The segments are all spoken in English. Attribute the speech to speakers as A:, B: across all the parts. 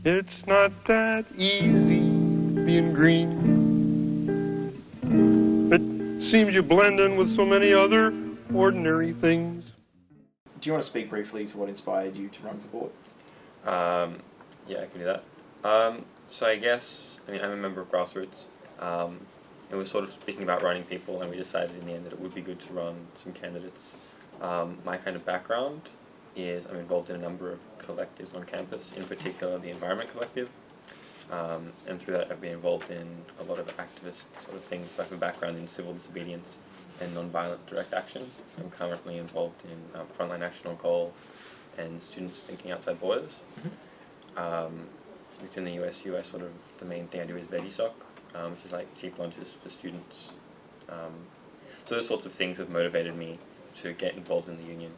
A: It's not that easy being green. It seems you blend in with so many other ordinary things.
B: Do you want to speak briefly to what inspired you to run for board?
C: Yeah, I can do that. So I guess, I'm a member of Grassroots. It was sort of speaking about running people, and we decided in the end that it would be good to run some candidates. My kind of background is I'm involved in a number of collectives on campus, in particular the Environment Collective. And through that I've been involved in a lot of activist sort of things. So I have a background in civil disobedience and non-violent direct action. I'm currently involved in Frontline Action on Coal and Students Thinking Outside Borders. Within the USU, the main thing I do is VeggieSoc, which is like cheap lunches for students. So those sorts of things have motivated me to get involved in the union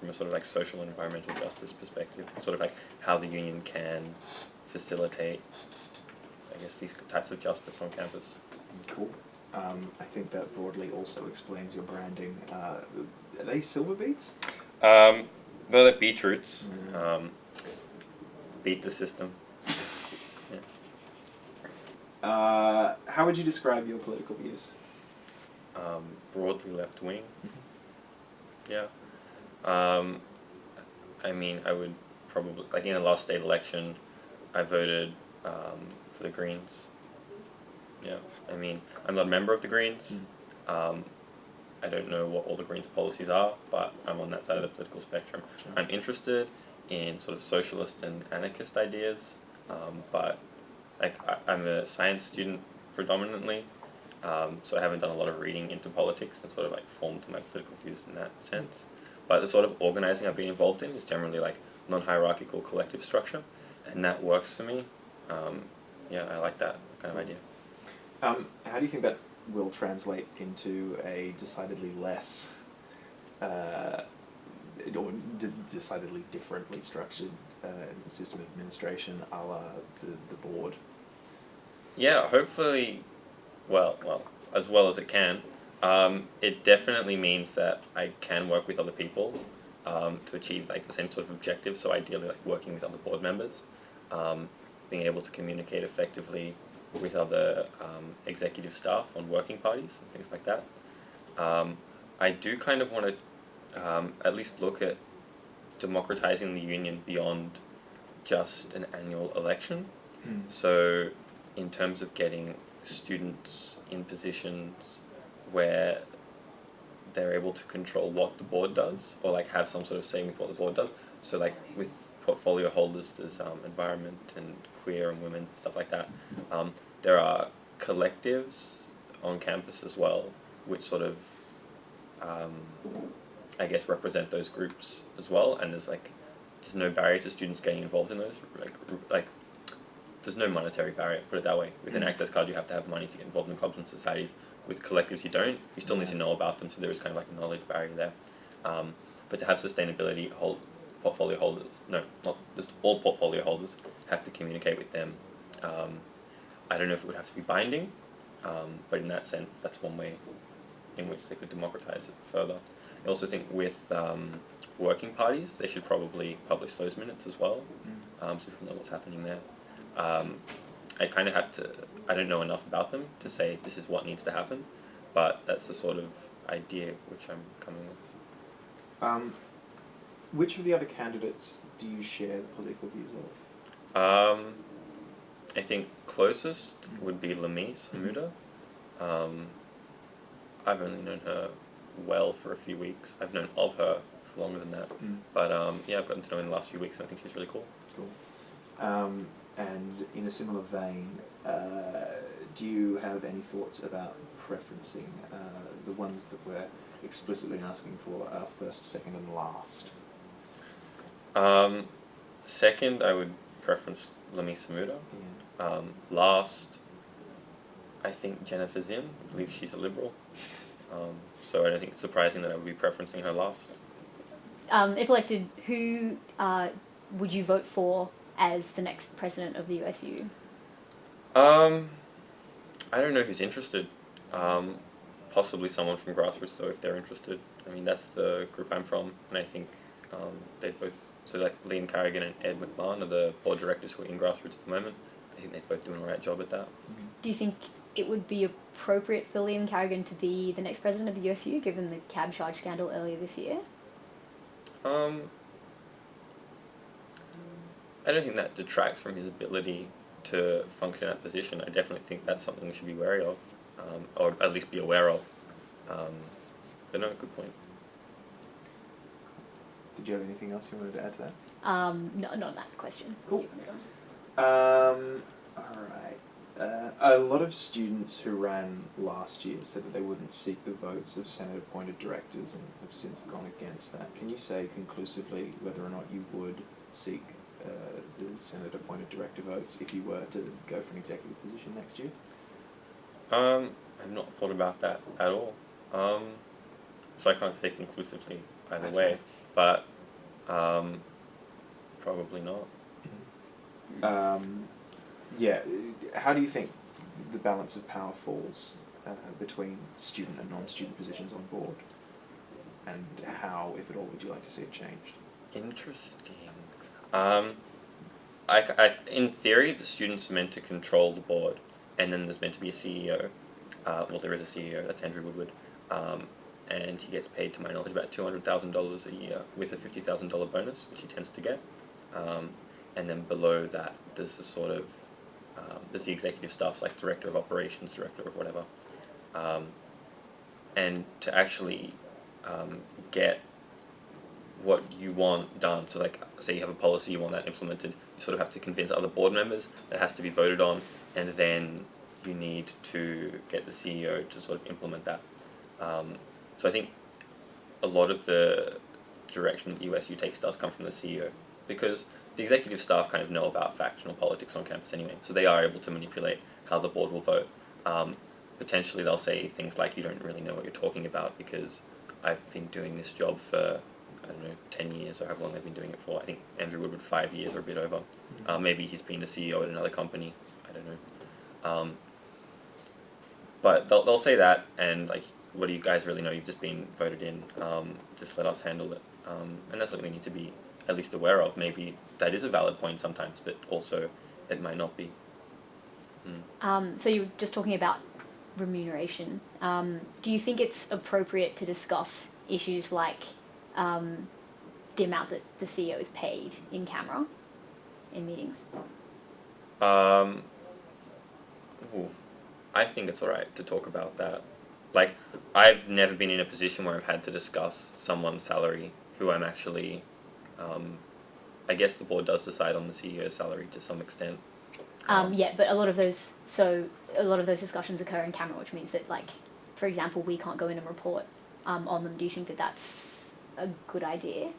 C: from a sort of like social and environmental justice perspective, and sort of like how the union can facilitate, I guess, these types of justice on campus.
B: Cool. I think that broadly also explains your branding. Are they silver beets?
C: They're beetroots. Beat the system. Yeah.
B: How would you describe your political views?
C: Broadly left wing. Yeah. I would probably, like in the last state election, I voted for the Greens. Yeah. I'm not a member of the Greens. I don't know what all the Greens' policies are, but I'm on that side of the political spectrum.
B: Sure.
C: I'm interested in sort of socialist and anarchist ideas, but I'm a science student predominantly, so I haven't done a lot of reading into politics and sort of like formed my political views in that sense. But the sort of organizing I've been involved in is generally like non-hierarchical collective structure, and that works for me. I like that kind of idea.
B: How do you think that will translate into a decidedly less, or decidedly differently structured system of administration, a la the board?
C: Yeah, hopefully, as well as it can. It definitely means that I can work with other people to achieve like the same sort of objectives. So ideally, like working with other board members, being able to communicate effectively with other executive staff on working parties and things like that. I do kind of want to at least look at democratizing the union beyond just an annual election. So in terms of getting students in positions where they're able to control what the board does, or like have some sort of say with what the board does. So like with portfolio holders, there's environment and queer and women, stuff like that. There are collectives on campus as well, which sort of, I guess, represent those groups as well. And there's no barrier to students getting involved in those. Like there's no monetary barrier, put it that way. With an access card, you have to have money to get involved in clubs and societies. With collectives, you don't. You still need to know about them, so there is kind of like a knowledge barrier there. But to have sustainability portfolio holders, no, not just all portfolio holders, have to communicate with them. I don't know if it would have to be binding, but in that sense, that's one way in which they could democratize it further. I also think with working parties, they should probably publish those minutes as well, so people know what's happening there. I kind of I don't know enough about them to say this is what needs to happen, but that's the sort of idea which I'm coming with.
B: Which of the other candidates do you share the political views of?
C: I think closest would be Lamie Samuda. I've only known her well for a few weeks. I've known of her for longer than that. But I've gotten to know her in the last few weeks, and I think she's really cool.
B: Cool. And in a similar vein, do you have any thoughts about preferencing the ones that we're explicitly asking for first, second, and last?
C: Second, I would preference Lamie Samuda.
B: Yeah.
C: Last, I think Jennifer Zim. I believe she's a Liberal. So I don't think it's surprising that I would be preferencing her last.
D: If elected, who would you vote for as the next president of the USU?
C: I don't know who's interested. Possibly someone from Grassroots, though, if they're interested. That's the group I'm from, and I think they'd both So like Liam Carrigan and Ed McMahon are the board directors who are in grassroots at the moment. I think they're both doing a right job at that.
D: Do you think it would be appropriate for Liam Carrigan to be the next president of the USU, given the cab charge scandal earlier this year?
C: I don't think that detracts from his ability to function in that position. I definitely think that's something we should be wary of, or at least be aware of. But no, good point.
B: Did you have anything else you wanted to add to that?
D: No, not that question.
B: Cool.
D: You wanna go?
B: Alright. A lot of students who ran last year said that they wouldn't seek the votes of Senate-appointed directors and have since gone against that. Can you say conclusively whether or not you would seek the Senate-appointed director votes if you were to go for an executive position next year?
C: I've not thought about that at all. So I can't say conclusively either
B: That's
C: way,
B: fine.
C: but probably not.
B: Yeah, how do you think the balance of power falls between student and non-student positions on board? And how, if at all, would you like to see it changed?
C: Interesting. In theory, the students are meant to control the board, and then there's meant to be a CEO. Well, there is a CEO, that's Andrew Woodward, and he gets paid, to my knowledge, about $200,000 a year with a $50,000 bonus, which he tends to get. And then below that, there's the sort of there's the executive staff, like director of operations, director of whatever, and to actually get what you want done. So like, say you have a policy, you want that implemented, you sort of have to convince other board members, that has to be voted on, and then you need to get the CEO to sort of implement that. So I think a lot of the direction that USU takes does come from the CEO, because the executive staff kind of know about factional politics on campus anyway, so they are able to manipulate how the board will vote. Potentially they'll say things like, you don't really know what you're talking about because I've been doing this job for, I don't know, 10 years or however long I've been doing it for. I think Andrew Woodward 5 years or a bit over. Maybe he's been a CEO at another company, I don't know. But they'll say that, and like, what do you guys really know? You've just been voted in, just let us handle it. And that's what we need to be at least aware of. Maybe that is a valid point sometimes, but also it might not be.
D: So you were just talking about remuneration. Do you think it's appropriate to discuss issues like the amount that the CEO is paid in camera in meetings?
C: I think it's alright to talk about that. Like, I've never been in a position where I've had to discuss someone's salary who I'm actually, I guess the board does decide on the CEO's salary to some extent.
D: Yeah, but a lot of those discussions occur in camera, which means that, like, for example, we can't go in and report on them. Do you think that that's a good idea?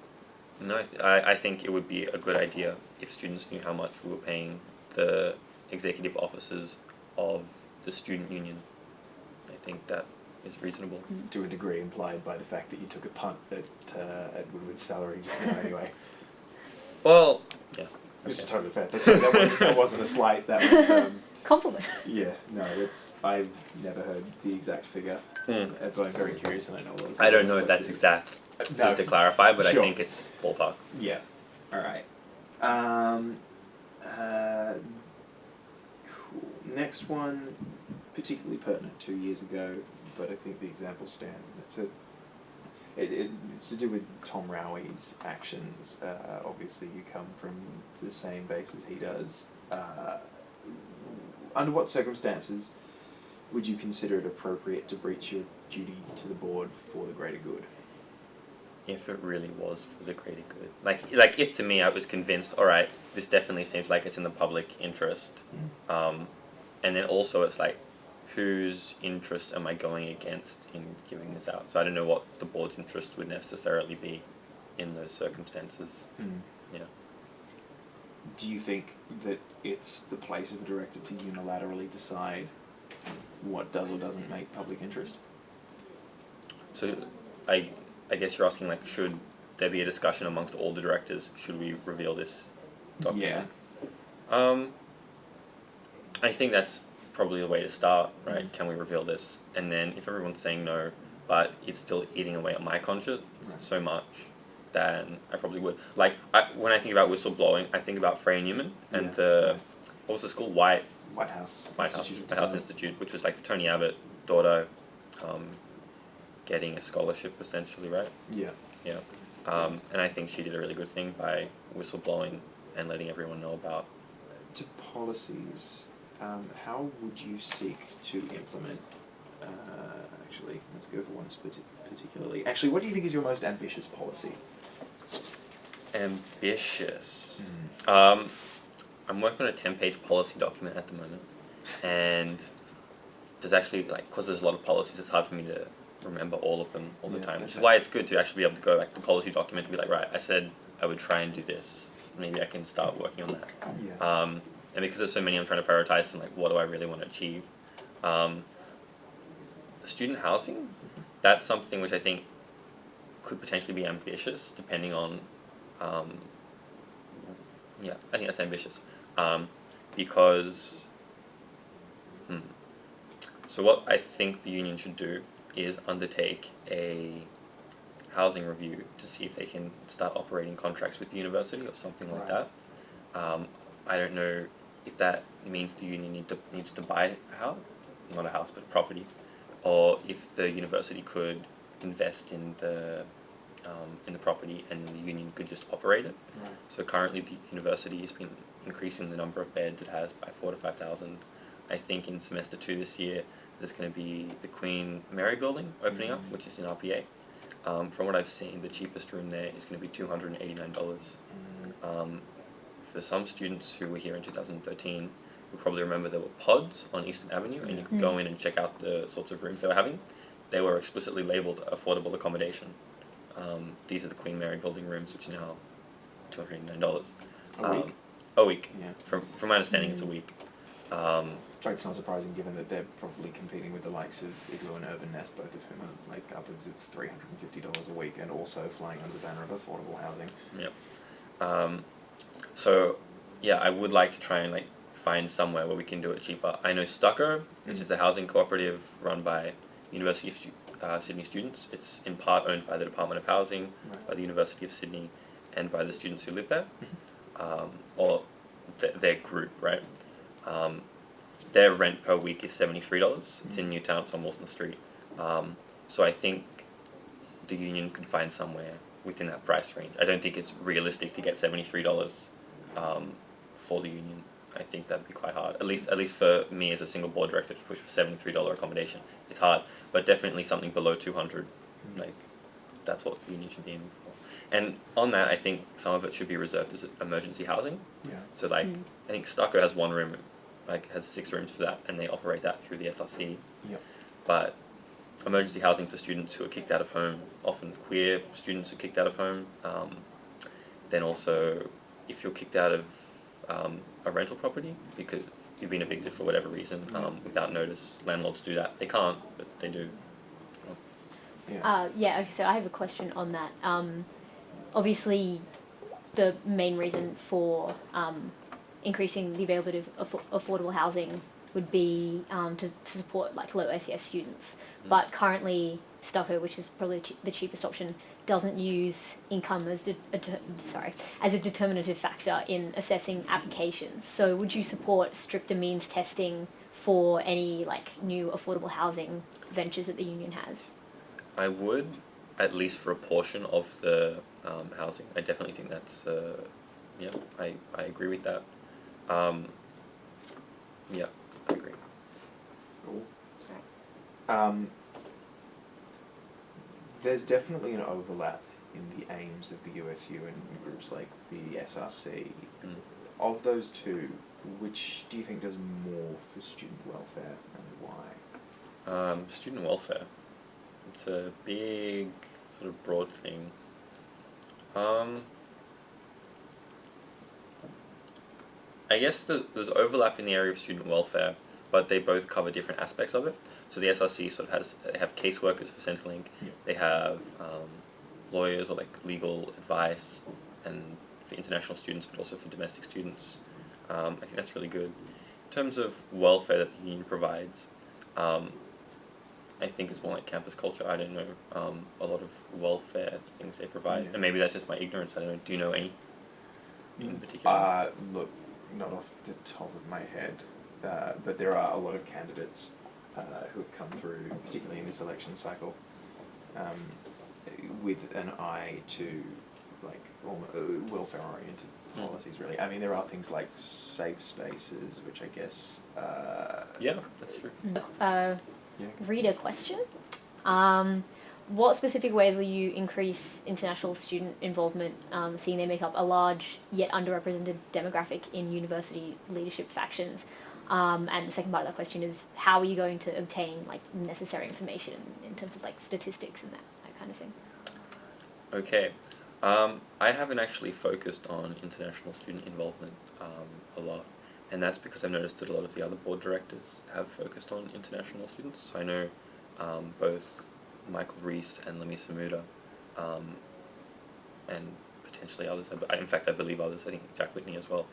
C: No, I think it would be a good idea if students knew how much we were paying the executive officers of the student union. I think that is reasonable.
B: To a degree implied by the fact that you took a punt at Woodward's salary just now anyway.
C: Well, yeah.
B: It's
C: Okay.
B: totally fair. That wasn't a slight, that was...
D: Compliment.
B: Yeah, no, I've never heard the exact figure, but I'm very curious and I know a lot of people.
C: I don't know if that's exact, just to clarify, but
B: sure.
C: I think it's ballpark.
B: Yeah, alright. Cool. Next one, particularly pertinent 2 years ago, but I think the example stands, and it's to do with Tom Rowey's actions. Obviously you come from the same base as he does. Under what circumstances would you consider it appropriate to breach your duty to the board for the greater good?
C: If it really was for the greater good. Like if to me I was convinced, alright, this definitely seems like it's in the public interest. And then also it's like, whose interests am I going against in giving this out? So I don't know what the board's interest would necessarily be in those circumstances. Yeah.
B: Do you think that it's the place of a director to unilaterally decide what does or doesn't make public interest?
C: So I guess you're asking, like, should there be a discussion amongst all the directors? Should we reveal this document? Yeah. I think that's probably the way to start, right? Can we reveal this? And then if everyone's saying no, but it's still eating away at my conscience so much, than I probably would. Like, when I think about whistleblowing, I think about Freya Newman and what was the school? White
B: House
C: Institute, which was like the Tony Abbott daughter getting a scholarship essentially, right?
B: Yeah.
C: Yeah. And I think she did a really good thing by whistleblowing and letting everyone know about.
B: To policies, how would you seek to implement? Actually, let's go for one particularly. Actually, what do you think is your most ambitious policy?
C: Ambitious. I'm working on a 10-page policy document at the moment, and there's actually, like, because there's a lot of policies, it's hard for me to remember all of them all the time, which is why it's good to actually be able to go back to the policy document and be like, right, I said I would try and do this. Maybe I can start working on that.
B: Yeah.
C: And because there's so many, I'm trying to prioritize them, like, what do I really want to achieve? Student housing, that's something which I think could potentially be ambitious, depending on, I think that's ambitious. Because, so what I think the union should do is undertake a housing review to see if they can start operating contracts with the university or something like that. I don't know if that means the union needs to buy a house, not a house, but a property, or if the university could invest in the property and the union could just operate it.
B: Right.
C: So currently the university has been increasing the number of beds it has by 4,000 to 5,000. I think in semester 2 this year there's going to be the Queen Mary building opening up, which is in RPA. From what I've seen, the cheapest room there is going to be $289. For some students who were here in 2013, you'll probably remember there were pods on Eastern Avenue, and you could go in and check out the sorts of rooms they were having. They were explicitly labelled affordable accommodation. These are the Queen Mary building rooms, which are now $289.
B: A week?
C: A week.
B: Yeah.
C: From my understanding, it's a week.
B: It's not surprising given that they're probably competing with the likes of Igloo and Urban Nest, both of whom are like upwards of $350 a week, and also flying under the banner of affordable housing.
C: Yep. So, yeah, I would like to try and like find somewhere where we can do it cheaper. I know Stucco, which is a housing cooperative run by University of Sydney students. It's in part owned by the Department of Housing, by the University of Sydney, and by the students who live there, or their group, right? Their rent per week is $73. It's in Newtown, it's on Wilson Street. So I think the union could find somewhere within that price range. I don't think it's realistic to get $73 for the union. I think that'd be quite hard. At least for me as a single board director to push for $73 accommodation. It's hard, but definitely something below 200. Like, that's what the union should be aiming for. And on that, I think some of it should be reserved as emergency housing.
B: Yeah.
C: So like, I think Stucco has one room, like has 6 rooms for that, and they operate that through the SRC.
B: Yep.
C: But emergency housing for students who are kicked out of home, often queer students are kicked out of home. Then also, if you're kicked out of a rental property because you've been evicted for whatever reason without notice, landlords do that. They can't, but they do.
D: Okay, so I have a question on that. Obviously, the main reason for increasing the availability of affordable housing would be to support like low SES students. But currently, Stucco, which is probably the cheapest option, doesn't use income as a determinative factor in assessing applications. So would you support stricter means testing for any like new affordable housing ventures that the union has?
C: I would, at least for a portion of the housing. I definitely think that's, I agree with that. Yeah, I agree.
B: Cool. There's definitely an overlap in the aims of the USU and groups like the SRC. Of those two, which do you think does more for student welfare and why?
C: Student welfare. It's a big, sort of broad thing. I guess there's overlap in the area of student welfare, but they both cover different aspects of it. So the SRC sort of have caseworkers for Centrelink. They have lawyers or like legal advice, and for international students, but also for domestic students. I think that's really good. In terms of welfare that the union provides, I think it's more like campus culture. I don't know a lot of welfare things they provide,
B: Yeah.
C: and maybe that's just my ignorance. I don't know. Do you know any in particular?
B: Look, not off the top of my head, but there are a lot of candidates who have come through, particularly in this election cycle, with an eye to like welfare-oriented policies. Really, I mean, there are things like safe spaces, which I guess.
C: Yeah, that's true.
B: Yeah.
D: Reader question. What specific ways will you increase international student involvement, seeing they make up a large yet underrepresented demographic in university leadership factions? And the second part of that question is, how are you going to obtain like necessary information in terms of like statistics and that kind of thing?
C: Okay. I haven't actually focused on international student involvement a lot, and that's because I've noticed that a lot of the other board directors have focused on international students. So I know both Michael Reese and Lemisa Muda, and potentially others. In fact, I believe others. I think Jack Whitney as well.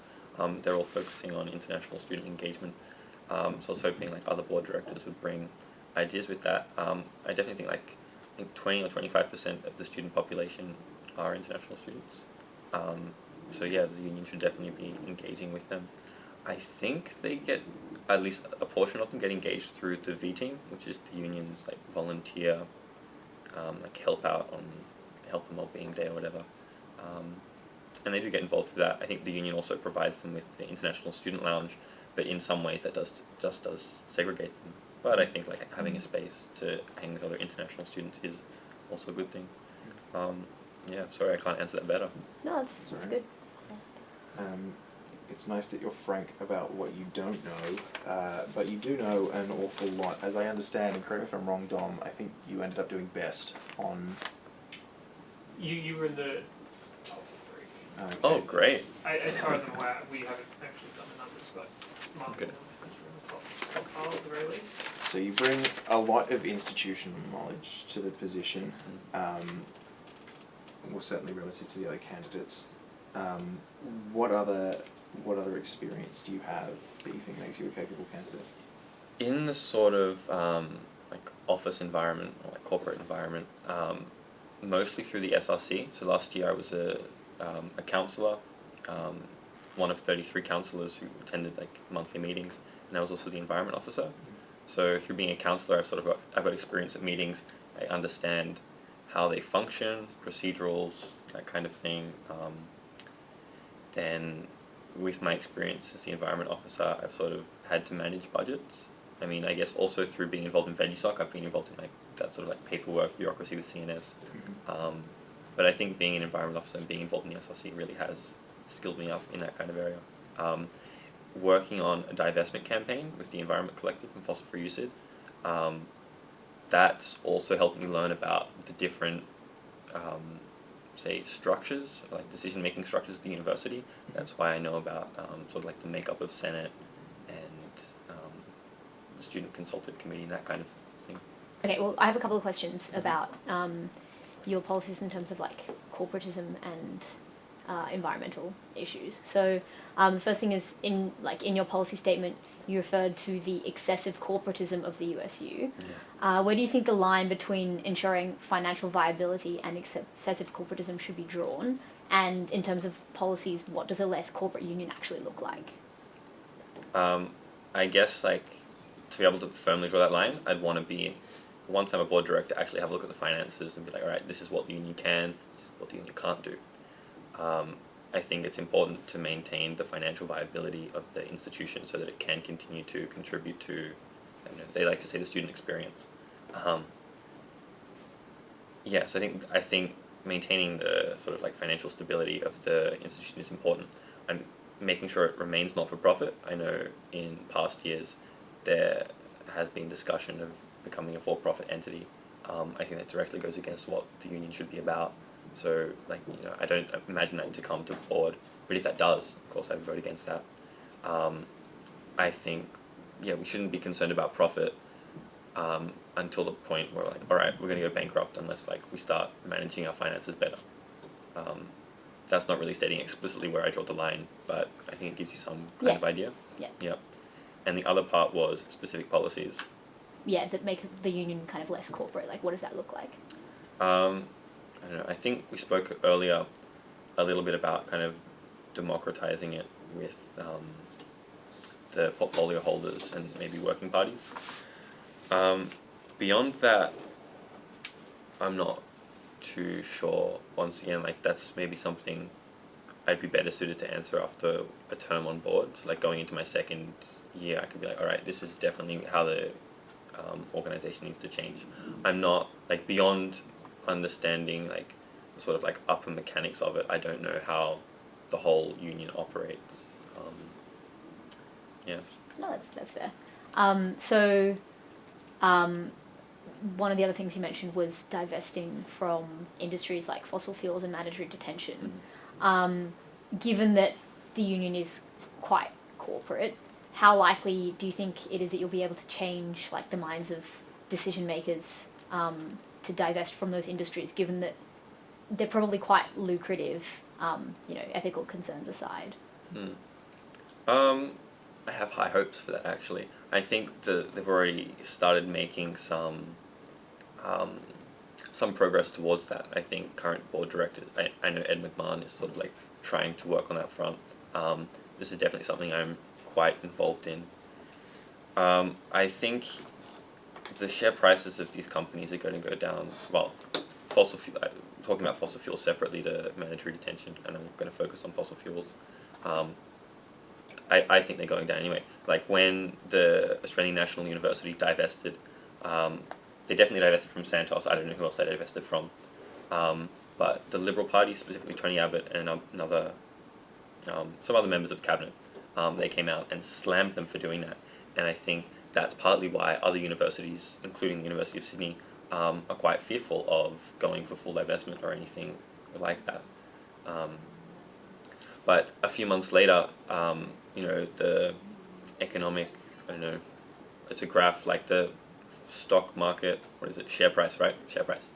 C: They're all focusing on international student engagement. So I was hoping like other board directors would bring ideas with that. I definitely think I think 20 or 25% of the student population are international students. So yeah, the union should definitely be engaging with them. I think they get, at least a portion of them get engaged through the V team, which is the union's like volunteer, like help out on health and well-being day or whatever. And they do get involved with that. I think the union also provides them with the International Student Lounge, but in some ways that does segregate them. But I think like having a space to hang with other international students is also a good thing. Yeah, sorry I can't answer that better.
D: No, that's good.
B: It's nice that you're frank about what you don't know, but you do know an awful lot. As I understand, and correct me if I'm wrong, Dom, I think you ended up doing best on...
E: You were in the top 3.
B: Okay.
C: Oh, great.
E: As far as I'm aware, we haven't actually done the numbers, but Mark
C: Good.
E: and I think we're in the top pile at the very least.
B: So you bring a lot of institutional knowledge to the position, well, certainly relative to the other candidates. What other experience do you have that you think makes you a capable candidate?
C: In the sort of like office environment or like corporate environment, mostly through the SRC. So last year I was a counsellor, one of 33 counsellors who attended like monthly meetings, and I was also the environment officer. So through being a counsellor, I've got experience at meetings. I understand how they function, procedurals, that kind of thing. Then with my experience as the environment officer, I've sort of had to manage budgets. I mean, I guess also through being involved in VeggieSoc, I've been involved in like that sort of like paperwork, bureaucracy with CNS. But I think being an environment officer and being involved in the SRC really has skilled me up in that kind of area. Working on a divestment campaign with the Environment Collective and Fossil Free UCID, that's also helped me learn about the different say structures, like decision-making structures at the university. That's why I know about sort of like the makeup of Senate and the Student Consultative Committee and that kind of thing. Okay,
D: well, I have a couple of questions about your policies in terms of like corporatism and environmental issues. So the first thing is in your policy statement, you referred to the excessive corporatism of the USU.
C: Yeah.
D: Where do you think the line between ensuring financial viability and excessive corporatism should be drawn? And in terms of policies, what does a less corporate union actually look like?
C: I guess like to be able to firmly draw that line, I'd want to be, once I'm a board director, actually have a look at the finances and be like, all right, this is what the union can, this is what the union can't do. I think it's important to maintain the financial viability of the institution so that it can continue to contribute to, they like to say, the student experience. Yes, I think maintaining the sort of like financial stability of the institution is important. I'm making sure it remains not-for-profit. I know in past years there has been discussion of becoming a for-profit entity. I think that directly goes against what the union should be about. So, I don't imagine that to come to the board, but if that does, of course, I would vote against that. I think, we shouldn't be concerned about profit until the point where, all right, we're going to go bankrupt unless, we start managing our finances better. That's not really stating explicitly where I draw the line, but I think it gives you some kind of idea.
D: Yeah.
C: Yep. And the other part was specific policies.
D: that make the union kind of less corporate? Like, what does that look like?
C: I don't know. I think we spoke earlier a little bit about kind of democratizing it with the portfolio holders and maybe working parties. Beyond that, I'm not too sure. Once again, like that's maybe something I'd be better suited to answer after a term on board. So, like going into my second year, I could be like, all right, this is definitely how the organization needs to change. I'm not like beyond understanding like sort of like upper mechanics of it. I don't know how the whole union operates. Yeah.
D: No, that's fair. So, one of the other things you mentioned was divesting from industries like fossil fuels and mandatory detention. Given that the union is quite corporate, how likely do you think it is that you'll be able to change like the minds of decision makers to divest from those industries, given that they're probably quite lucrative, ethical concerns aside?
C: I have high hopes for that actually. I think they've already started making some progress towards that. I think current board directors, I know Ed McMahon is sort of like trying to work on that front. This is definitely something I'm quite involved in. I think the share prices of these companies are going to go down. Well, talking about fossil fuels separately to mandatory detention, and I'm going to focus on fossil fuels. I think they're going down anyway. Like when the Australian National University divested, they definitely divested from Santos. I don't know who else they divested from. But the Liberal Party, specifically Tony Abbott and some other members of cabinet, they came out and slammed them for doing that. And I think that's partly why other universities, including the University of Sydney, are quite fearful of going for full divestment or anything like that. But a few months later, the economic, it's a graph like the stock market, share price, right? Share price.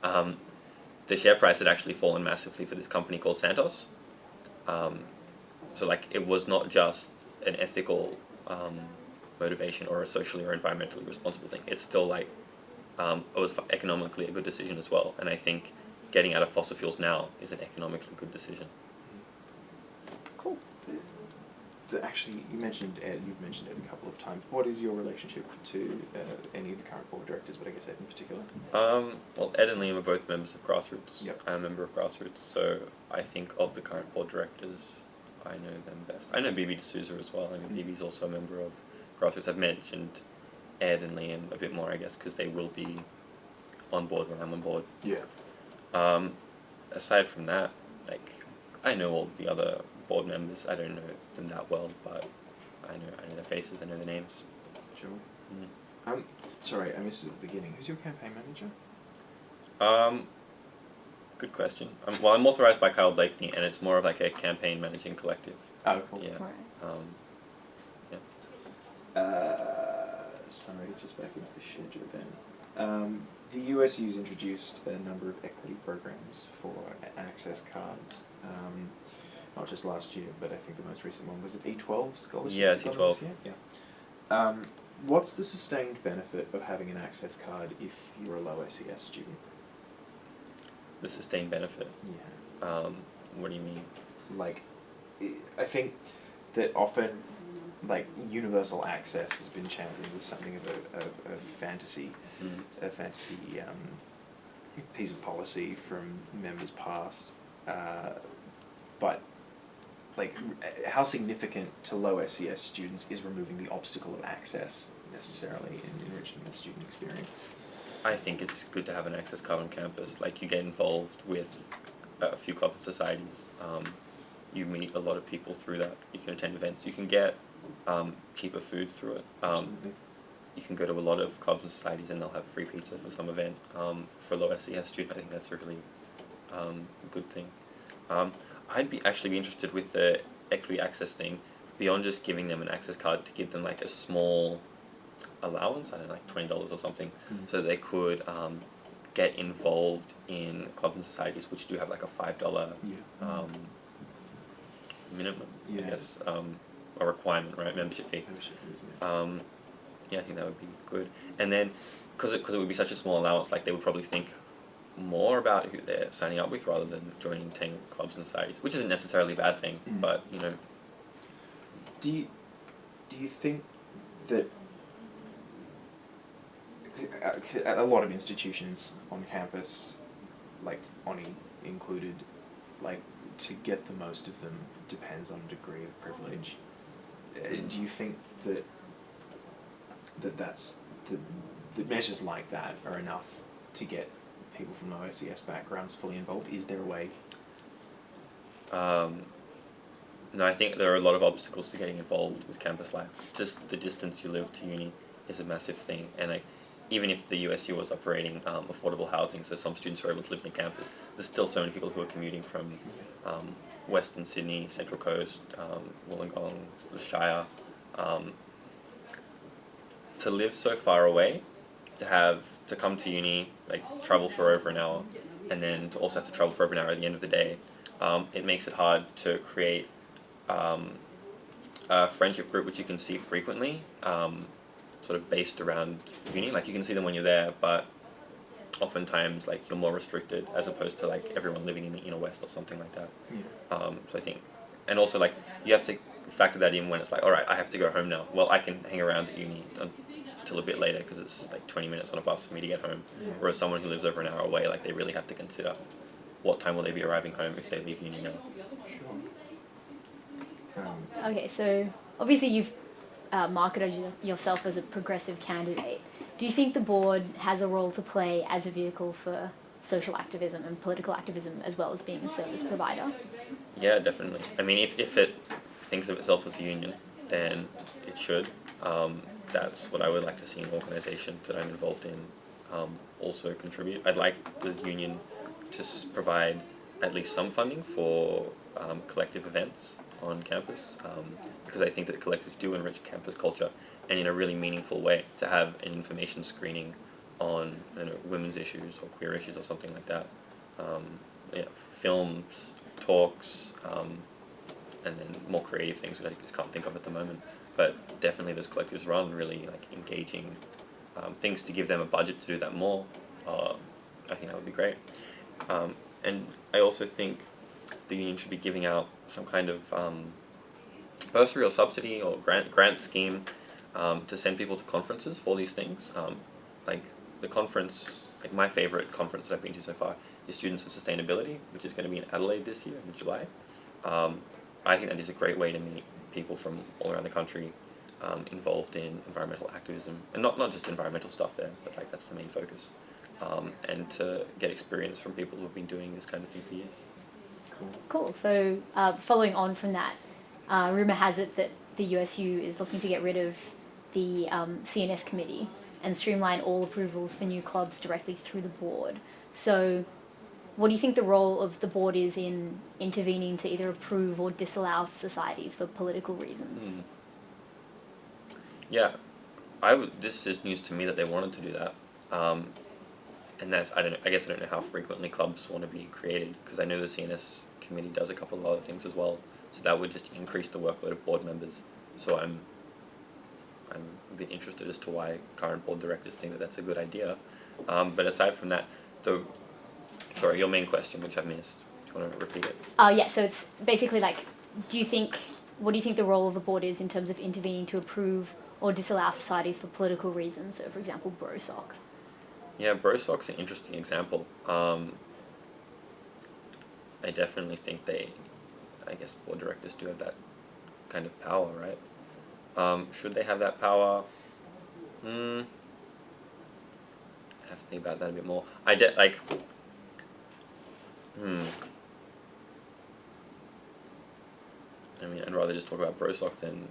C: The share price had actually fallen massively for this company called Santos. So like it was not just an ethical motivation or a socially or environmentally responsible thing. It's still like it was economically a good decision as well. And I think getting out of fossil fuels now is an economically good decision.
D: Cool.
B: Actually, you've mentioned Ed a couple of times. What is your relationship to any of the current board directors, but I guess Ed in particular?
C: Well, Ed and Liam are both members of Grassroots.
B: Yep.
C: I'm a member of Grassroots, so I think of the current board directors, I know them best. I know BB D'Souza as well. I mean, BB's also a member of Grassroots. I've mentioned Ed and Liam a bit more, I guess, because they will be on board when I'm on board.
B: Yeah.
C: Aside from that, like, I know all the other board members. I don't know them that well, but I know their faces, I know their names.
B: Sure.
C: Mm.
B: Sorry, I missed it at the beginning. Who's your campaign manager?
C: Good question. I'm authorized by Kyle Blakeney, and it's more of like a campaign managing collective.
B: Oh, cool.
C: Yeah.
D: Right.
B: Sorry, just back into the schedule then. The USU's introduced a number of equity programs for access cards. Not just last year, but I think the most recent one was it E12 scholarships.
C: Yeah, T12.
B: Yeah. What's the sustained benefit of having an access card if you're a low SES student?
C: The sustained benefit.
B: Yeah.
C: What do you mean?
B: Like, I think that often, like, universal access has been championed as something of a fantasy, a fantasy piece of policy from members past. But, like, how significant to low SES students is removing the obstacle of access necessarily in enriching the student experience?
C: I think it's good to have an access card on campus. Like, you get involved with a few clubs and societies. You meet a lot of people through that. You can attend events. You can get cheaper food through it.
B: Absolutely.
C: You can go to a lot of clubs and societies and they'll have free pizza for some event. For a low SES student, I think that's a really good thing. I'd be interested with the equity access thing, beyond just giving them an access card, to give them like a small allowance, I don't know, like $20 or something, so that they could get involved in clubs and societies which do have like a $5 minimum, I guess, a requirement, right? Membership fee. Yeah, I think that would be good. And then, because it would be such a small allowance, like they would probably think more about who they're signing up with rather than joining 10 clubs and societies, which isn't necessarily a bad thing, but, you know.
B: Do you think that a lot of institutions on campus, like Honi included, like to get the most of them depends on a degree of privilege? Do you think that that measures like that are enough to get people from OSCS backgrounds fully involved? Is there a way?
C: No, I think there are a lot of obstacles to getting involved with campus life. Just the distance you live to uni is a massive thing, and like, even if the USU was operating affordable housing, so some students are able to live near campus, there's still so many people who are commuting from Western Sydney, Central Coast, Wollongong, the Shire. To live so far away, to come to uni, like travel for over an hour, and then to also have to travel for over an hour at the end of the day, it makes it hard to create a friendship group which you can see frequently, sort of based around uni. Like you can see them when you're there, but oftentimes like you're more restricted as opposed to like everyone living in the inner west or something like that.
B: Yeah.
C: So I think, and also like you have to factor that in when it's like, all right, I have to go home now. Well, I can hang around at uni until a bit later because it's like 20 minutes on a bus for me to get home.
B: Yeah.
C: Whereas someone who lives over an hour away, like they really have to consider what time will they be arriving home if they leave uni now.
B: Sure.
D: Okay, so obviously you've marketed yourself as a progressive candidate. Do you think the board has a role to play as a vehicle for social activism and political activism as well as being a service provider?
C: Yeah, definitely. I mean, if it thinks of itself as a union, then it should. That's what I would like to see an organisation that I'm involved in also contribute. I'd like the union to provide at least some funding for collective events on campus, because I think that collectives do enrich campus culture, and in a really meaningful way, to have an information screening on women's issues or queer issues or something like that. Films, talks, and then more creative things which I just can't think of at the moment. But definitely those collectives run really like engaging things to give them a budget to do that more. I think that would be great. And I also think the union should be giving out some kind of bursary or subsidy or grant scheme to send people to conferences for these things. Like the conference, like my favorite conference that I've been to so far is Students of Sustainability, which is going to be in Adelaide this year in July. I think that is a great way to meet people from all around the country involved in environmental activism, and not just environmental stuff there, but like that's the main focus. And to get experience from people who have been doing this kind of thing for years.
D: Cool. So following on from that, rumour has it that the USU is looking to get rid of the CNS committee and streamline all approvals for new clubs directly through the board. So what do you think the role of the board is in intervening to either approve or disallow societies for political reasons?
C: Yeah, this is news to me that they wanted to do that. And that's, I guess I don't know how frequently clubs want to be created, because I know the CNS committee does a couple of other things as well. So that would just increase the workload of board members. So I'm a bit interested as to why current board directors think that that's a good idea. But aside from that, sorry, your main question, which I missed. Do you want to repeat it?
D: Yeah, so it's basically like, what do you think the role of the board is in terms of intervening to approve or disallow societies for political reasons? So, for example, BroSoc.
C: Yeah, BroSoc's an interesting example. I definitely think I guess board directors do have that kind of power, right? Should they have that power? I have to think about that a bit more. I mean, I'd rather just talk about BroSoc than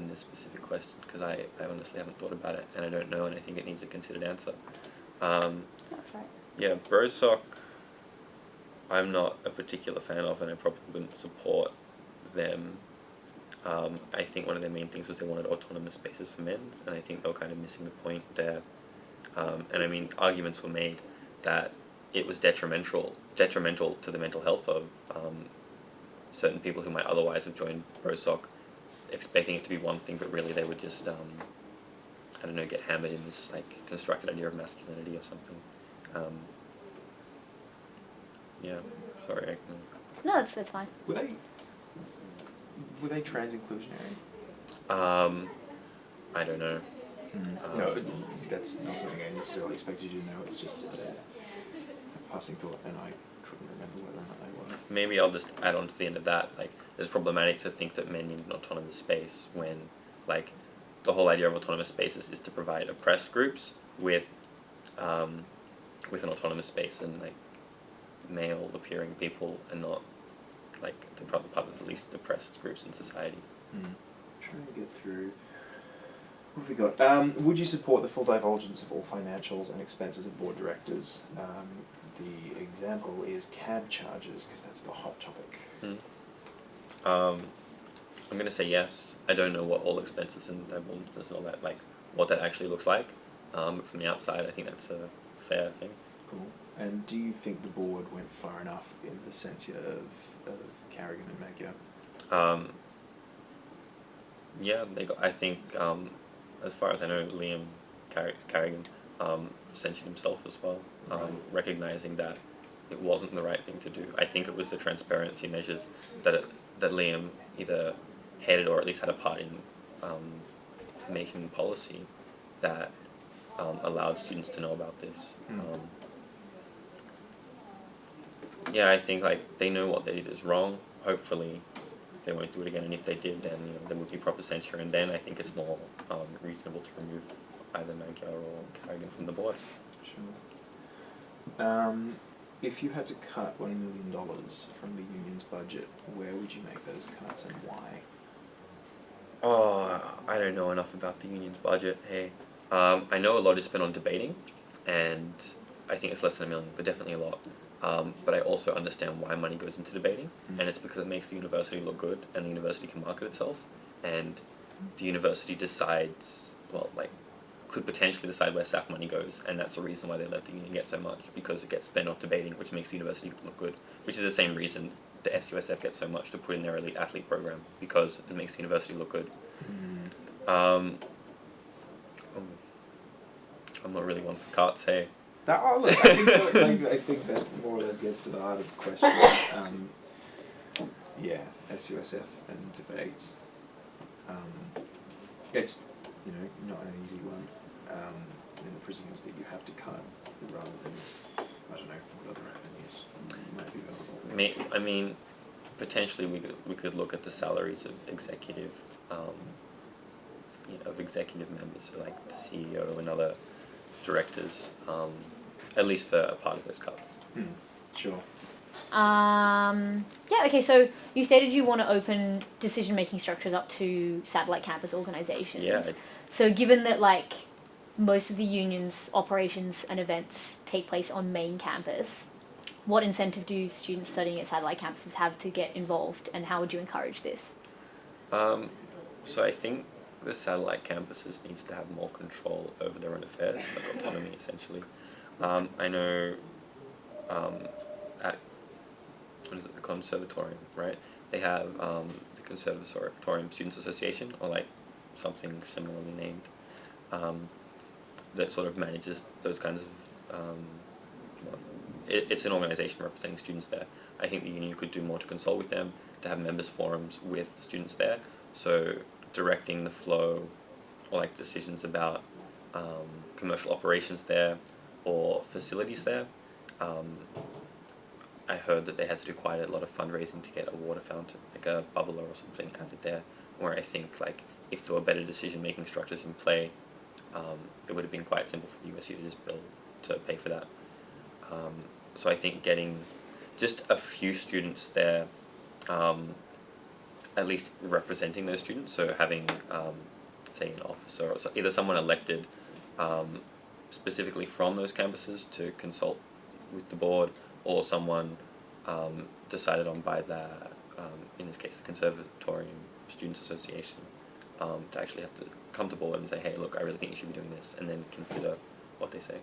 C: this specific question, because I honestly haven't thought about it, and I don't know, and I think it needs a considered answer.
D: That's right.
C: Yeah, BroSoc, I'm not a particular fan of, and I probably wouldn't support them. I think one of their main things was they wanted autonomous spaces for men, and I think they were kind of missing the point there. And I mean, arguments were made that it was detrimental to the mental health of certain people who might otherwise have joined BroSoc, expecting it to be one thing, but really they were just I don't know, get hammered in this like constructed idea of masculinity or something. Yeah, sorry.
D: No, that's fine.
B: Were they trans inclusionary?
C: I don't know.
B: No, that's not something I necessarily expected you to know. It's just a passing thought, and I couldn't remember whether or not they were.
C: Maybe I'll just add on to the end of that. Like, it's problematic to think that men need an autonomous space when, like, the whole idea of autonomous spaces is to provide oppressed groups with an autonomous space, and like male-appearing people are not like they're probably part of the least oppressed groups in society.
B: Trying to get through. What have we got? Would you support the full divulgence of all financials and expenses of board directors? The example is cab charges, because that's the hot topic.
C: I'm going to say yes. I don't know what all expenses and divulgences and all that, like, what that actually looks like. But from the outside, I think that's a fair thing.
B: Cool. And do you think the board went far enough in the censure of Carrigan and Magyar?
C: Yeah, I think, as far as I know, Liam Carrigan censured himself as well, recognizing that it wasn't the right thing to do. I think it was the transparency measures that Liam either headed or at least had a part in making policy that allowed students to know about this. Yeah, I think like they know what they did is wrong. Hopefully, they won't do it again. And if they did, then there would be proper censure. And then I think it's more reasonable to remove either Magyar or Carrigan from the board.
B: Sure. If you had to cut $1 million from the union's budget, where would you make those cuts and why?
C: Oh, I don't know enough about the union's budget. Hey, I know a lot is spent on debating, and I think it's less than $1 million, but definitely a lot. But I also understand why money goes into debating, and it's because it makes the university look good, and the university can market itself, and the university decides, well, like, could potentially decide where SAF money goes, and that's the reason why they let the union get so much, because it gets spent off debating, which makes the university look good, which is the same reason the SUSF gets so much to put in their elite athlete program, because it makes the university look good. I'm not really one for carts, hey.
B: Look, I think that more or less gets to the heart of the question. Yeah, SUSF and debates. It's not an easy one. And the presumes that you have to cut rather than, I don't know, what other avenues might be available.
C: I mean, potentially we could look at the salaries of executive members, so like the CEO and other directors, at least for a part of those cuts.
B: Sure.
D: Yeah, okay, so you stated you want to open decision-making structures up to satellite campus organizations.
C: Yeah.
D: So given that, like, most of the union's operations and events take place on main campus, what incentive do students studying at satellite campuses have to get involved, and how would you encourage this?
C: So I think the satellite campuses needs to have more control over their own affairs, like autonomy, essentially. I know at the conservatorium, right? They have the Conservatorium Students Association, or like something similarly named, that sort of manages those kinds of. It's an organization representing students there. I think the union could do more to consult with them, to have members forums with the students there, so directing the flow or like decisions about commercial operations there or facilities there. I heard that they had to do quite a lot of fundraising to get a water fountain, like a bubbler or something, added there, where I think like if there were better decision-making structures in play, it would have been quite simple for the USU to just bill to pay for that. So I think getting just a few students there, at least representing those students, so having, say, an officer or either someone elected specifically from those campuses to consult with the board, or someone decided on by the, in this case, the Conservatorium Students Association, to actually have to come to board and say, hey, look, I really think you should be doing this, and then consider what they say.